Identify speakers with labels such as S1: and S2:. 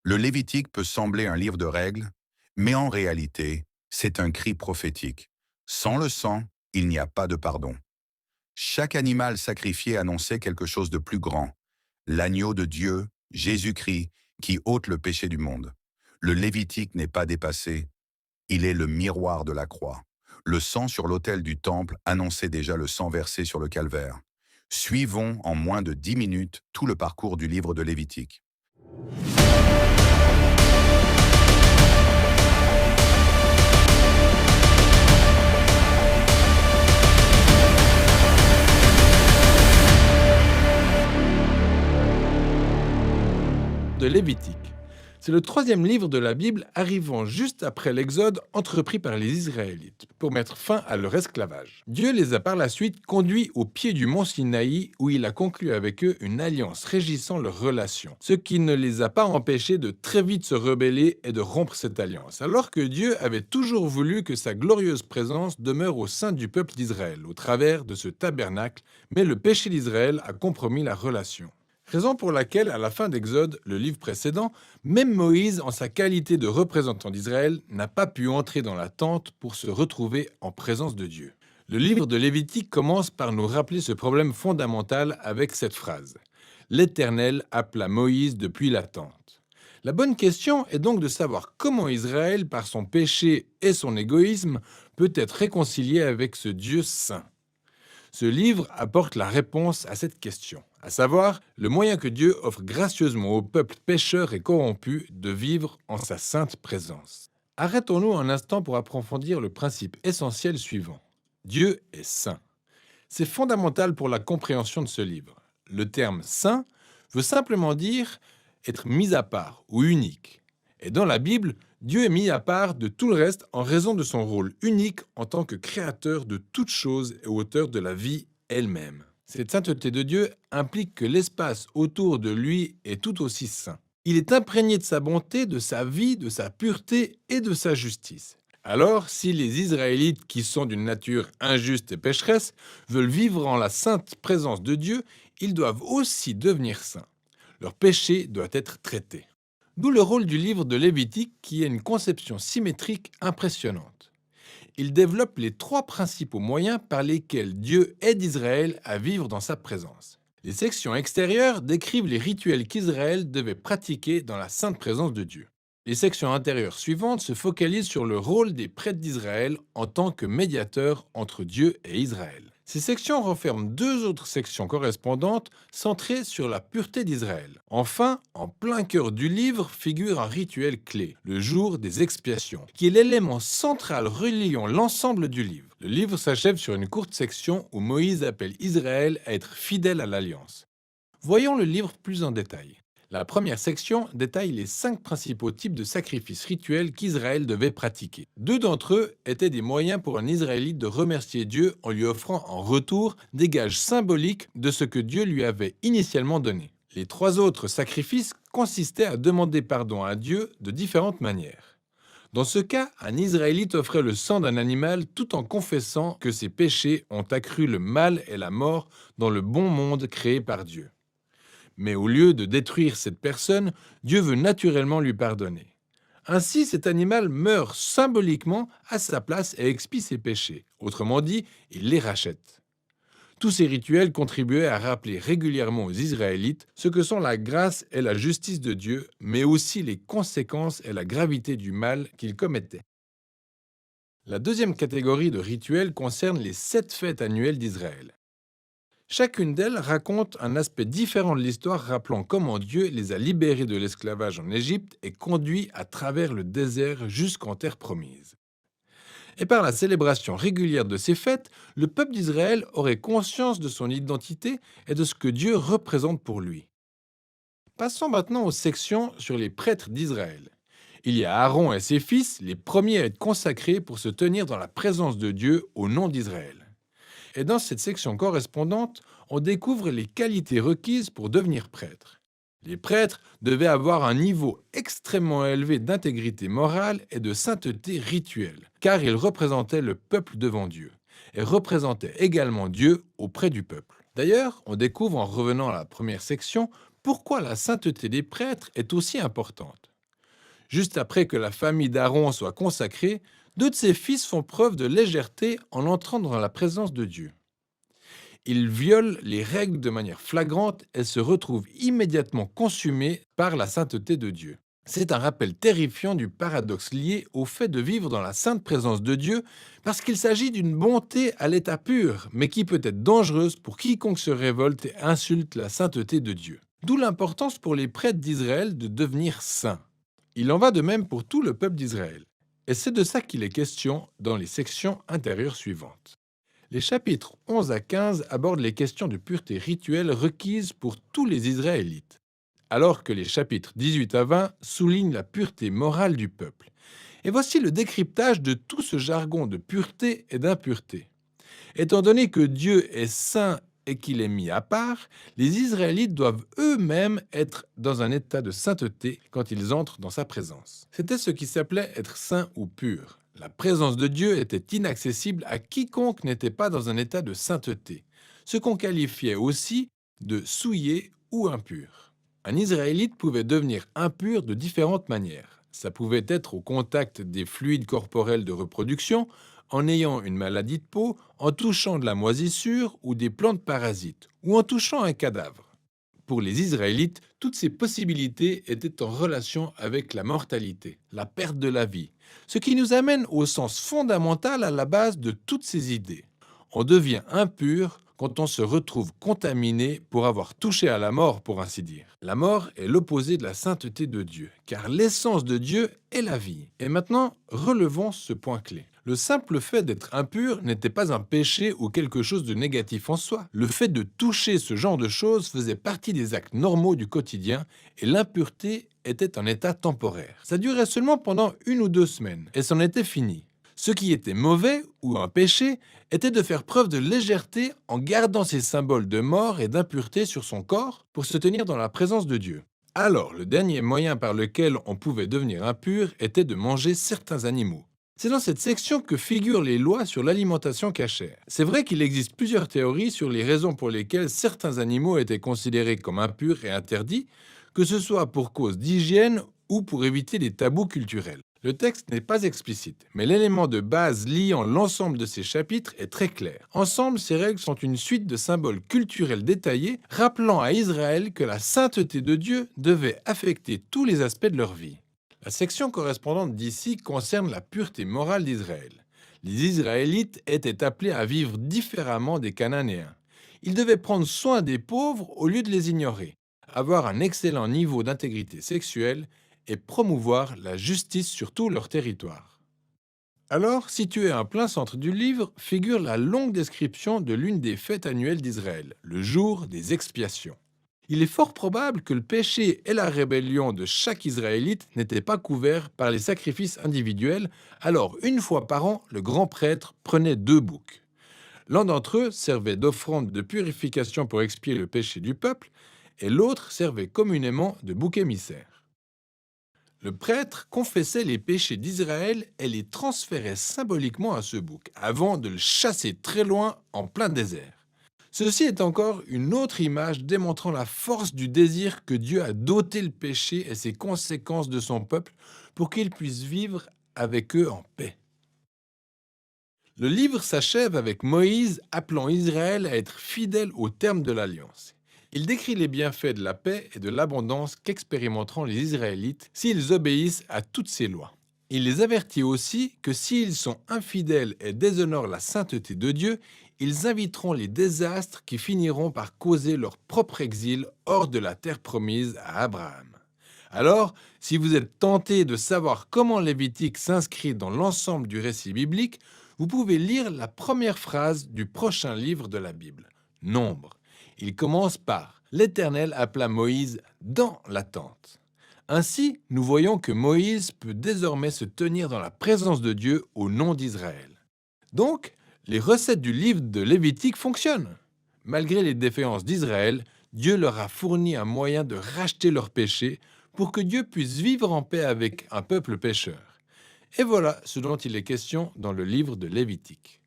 S1: Le Lévitique peut sembler un livre de règles, mais en réalité, c'est un cri prophétique. Sans le sang, il n'y a pas de pardon. Chaque animal sacrifié annonçait quelque chose de plus grand. L'agneau de Dieu, Jésus-Christ, qui ôte le péché du monde. Le Lévitique n'est pas dépassé, il est le miroir de la croix. Le sang sur l'autel du temple annonçait déjà le sang versé sur le calvaire. Suivons en moins de 10 minutes tout le parcours du livre de Lévitique.
S2: De Lévitique. C'est le troisième livre de la Bible arrivant juste après l'Exode entrepris par les Israélites pour mettre fin à leur esclavage. Dieu les a par la suite conduits au pied du mont Sinaï où il a conclu avec eux une alliance régissant leurs relations, ce qui ne les a pas empêchés de très vite se rebeller et de rompre cette alliance, alors que Dieu avait toujours voulu que sa glorieuse présence demeure au sein du peuple d'Israël au travers de ce tabernacle, mais le péché d'Israël a compromis la relation. Raison pour laquelle, à la fin d'Exode, le livre précédent, même Moïse, en sa qualité de représentant d'Israël, n'a pas pu entrer dans la tente pour se retrouver en présence de Dieu. Le livre de Lévitique commence par nous rappeler ce problème fondamental avec cette phrase. L'Éternel appela Moïse depuis la tente. La bonne question est donc de savoir comment Israël, par son péché et son égoïsme, peut être réconcilié avec ce Dieu saint. Ce livre apporte la réponse à cette question, à savoir le moyen que Dieu offre gracieusement au peuple pécheur et corrompu de vivre en sa sainte présence. Arrêtons-nous un instant pour approfondir le principe essentiel suivant. Dieu est saint. C'est fondamental pour la compréhension de ce livre. Le terme saint veut simplement dire être mis à part ou unique. Et dans la Bible, Dieu est mis à part de tout le reste en raison de son rôle unique en tant que créateur de toutes choses et auteur de la vie elle-même. Cette sainteté de Dieu implique que l'espace autour de lui est tout aussi saint. Il est imprégné de sa bonté, de sa vie, de sa pureté et de sa justice. Alors, si les Israélites, qui sont d'une nature injuste et pécheresse, veulent vivre en la sainte présence de Dieu, ils doivent aussi devenir saints. Leur péché doit être traité. D'où le rôle du livre de Lévitique qui a une conception symétrique impressionnante. Il développe les trois principaux moyens par lesquels Dieu aide Israël à vivre dans sa présence. Les sections extérieures décrivent les rituels qu'Israël devait pratiquer dans la sainte présence de Dieu. Les sections intérieures suivantes se focalisent sur le rôle des prêtres d'Israël en tant que médiateurs entre Dieu et Israël. Ces sections renferment deux autres sections correspondantes centrées sur la pureté d'Israël. Enfin, en plein cœur du livre figure un rituel clé, le jour des expiations, qui est l'élément central reliant l'ensemble du livre. Le livre s'achève sur une courte section où Moïse appelle Israël à être fidèle à l'alliance. Voyons le livre plus en détail. La première section détaille les 5 principaux types de sacrifices rituels qu'Israël devait pratiquer. 2 d'entre eux étaient des moyens pour un Israélite de remercier Dieu en lui offrant en retour des gages symboliques de ce que Dieu lui avait initialement donné. Les 3 autres sacrifices consistaient à demander pardon à Dieu de différentes manières. Dans ce cas, un Israélite offrait le sang d'un animal tout en confessant que ses péchés ont accru le mal et la mort dans le bon monde créé par Dieu. Mais au lieu de détruire cette personne, Dieu veut naturellement lui pardonner. Ainsi, cet animal meurt symboliquement à sa place et expie ses péchés. Autrement dit, il les rachète. Tous ces rituels contribuaient à rappeler régulièrement aux Israélites ce que sont la grâce et la justice de Dieu, mais aussi les conséquences et la gravité du mal qu'ils commettaient. La deuxième catégorie de rituels concerne les 7 fêtes annuelles d'Israël. Chacune d'elles raconte un aspect différent de l'histoire rappelant comment Dieu les a libérés de l'esclavage en Égypte et conduits à travers le désert jusqu'en terre promise. Et par la célébration régulière de ces fêtes, le peuple d'Israël aurait conscience de son identité et de ce que Dieu représente pour lui. Passons maintenant aux sections sur les prêtres d'Israël. Il y a Aaron et ses fils, les premiers à être consacrés pour se tenir dans la présence de Dieu au nom d'Israël. Et dans cette section correspondante, on découvre les qualités requises pour devenir prêtre. Les prêtres devaient avoir un niveau extrêmement élevé d'intégrité morale et de sainteté rituelle, car ils représentaient le peuple devant Dieu, et représentaient également Dieu auprès du peuple. D'ailleurs, on découvre en revenant à la première section pourquoi la sainteté des prêtres est aussi importante. Juste après que la famille d'Aaron soit consacrée, deux de ses fils font preuve de légèreté en entrant dans la présence de Dieu. Ils violent les règles de manière flagrante et se retrouvent immédiatement consumés par la sainteté de Dieu. C'est un rappel terrifiant du paradoxe lié au fait de vivre dans la sainte présence de Dieu parce qu'il s'agit d'une bonté à l'état pur, mais qui peut être dangereuse pour quiconque se révolte et insulte la sainteté de Dieu. D'où l'importance pour les prêtres d'Israël de devenir saints. Il en va de même pour tout le peuple d'Israël. Et c'est de ça qu'il est question dans les sections intérieures suivantes. Les chapitres 11 à 15 abordent les questions de pureté rituelle requises pour tous les Israélites, alors que les chapitres 18 à 20 soulignent la pureté morale du peuple. Et voici le décryptage de tout ce jargon de pureté et d'impureté. Étant donné que Dieu est saint et qu'il est mis à part, les Israélites doivent eux-mêmes être dans un état de sainteté quand ils entrent dans sa présence. C'était ce qui s'appelait être saint ou pur. La présence de Dieu était inaccessible à quiconque n'était pas dans un état de sainteté, ce qu'on qualifiait aussi de souillé ou impur. Un Israélite pouvait devenir impur de différentes manières. Ça pouvait être au contact des fluides corporels de reproduction, en ayant une maladie de peau, en touchant de la moisissure ou des plantes parasites, ou en touchant un cadavre. Pour les Israélites, toutes ces possibilités étaient en relation avec la mortalité, la perte de la vie, ce qui nous amène au sens fondamental à la base de toutes ces idées. On devient impur quand on se retrouve contaminé pour avoir touché à la mort, pour ainsi dire. La mort est l'opposé de la sainteté de Dieu, car l'essence de Dieu est la vie. Et maintenant, relevons ce point clé. Le simple fait d'être impur n'était pas un péché ou quelque chose de négatif en soi. Le fait de toucher ce genre de choses faisait partie des actes normaux du quotidien et l'impureté était un état temporaire. Ça durait seulement pendant 1 ou 2 semaines et c'en était fini. Ce qui était mauvais ou un péché était de faire preuve de légèreté en gardant ces symboles de mort et d'impureté sur son corps pour se tenir dans la présence de Dieu. Alors, le dernier moyen par lequel on pouvait devenir impur était de manger certains animaux. C'est dans cette section que figurent les lois sur l'alimentation cachère. C'est vrai qu'il existe plusieurs théories sur les raisons pour lesquelles certains animaux étaient considérés comme impurs et interdits, que ce soit pour cause d'hygiène ou pour éviter les tabous culturels. Le texte n'est pas explicite, mais l'élément de base liant l'ensemble de ces chapitres est très clair. Ensemble, ces règles sont une suite de symboles culturels détaillés, rappelant à Israël que la sainteté de Dieu devait affecter tous les aspects de leur vie. La section correspondante d'ici concerne la pureté morale d'Israël. Les Israélites étaient appelés à vivre différemment des Cananéens. Ils devaient prendre soin des pauvres au lieu de les ignorer, avoir un excellent niveau d'intégrité sexuelle et promouvoir la justice sur tout leur territoire. Alors, situé en plein centre du livre, figure la longue description de l'une des fêtes annuelles d'Israël, le jour des expiations. Il est fort probable que le péché et la rébellion de chaque Israélite n'étaient pas couverts par les sacrifices individuels, alors 1 fois par an, le grand prêtre prenait 2 boucs. L'un d'entre eux servait d'offrande de purification pour expier le péché du peuple, et l'autre servait communément de bouc émissaire. Le prêtre confessait les péchés d'Israël et les transférait symboliquement à ce bouc, avant de le chasser très loin en plein désert. Ceci est encore une autre image démontrant la force du désir que Dieu a doté le péché et ses conséquences de son peuple pour qu'il puisse vivre avec eux en paix. Le livre s'achève avec Moïse appelant Israël à être fidèle au terme de l'alliance. Il décrit les bienfaits de la paix et de l'abondance qu'expérimenteront les Israélites s'ils obéissent à toutes ces lois. Il les avertit aussi que s'ils sont infidèles et déshonorent la sainteté de Dieu, ils inviteront les désastres qui finiront par causer leur propre exil hors de la terre promise à Abraham. Alors, si vous êtes tenté de savoir comment Lévitique s'inscrit dans l'ensemble du récit biblique, vous pouvez lire la première phrase du prochain livre de la Bible, Nombre. Il commence par « L'Éternel appela Moïse dans la tente ». Ainsi, nous voyons que Moïse peut désormais se tenir dans la présence de Dieu au nom d'Israël. Donc, les recettes du livre de Lévitique fonctionnent. Malgré les défaillances d'Israël, Dieu leur a fourni un moyen de racheter leurs péchés pour que Dieu puisse vivre en paix avec un peuple pécheur. Et voilà ce dont il est question dans le livre de Lévitique.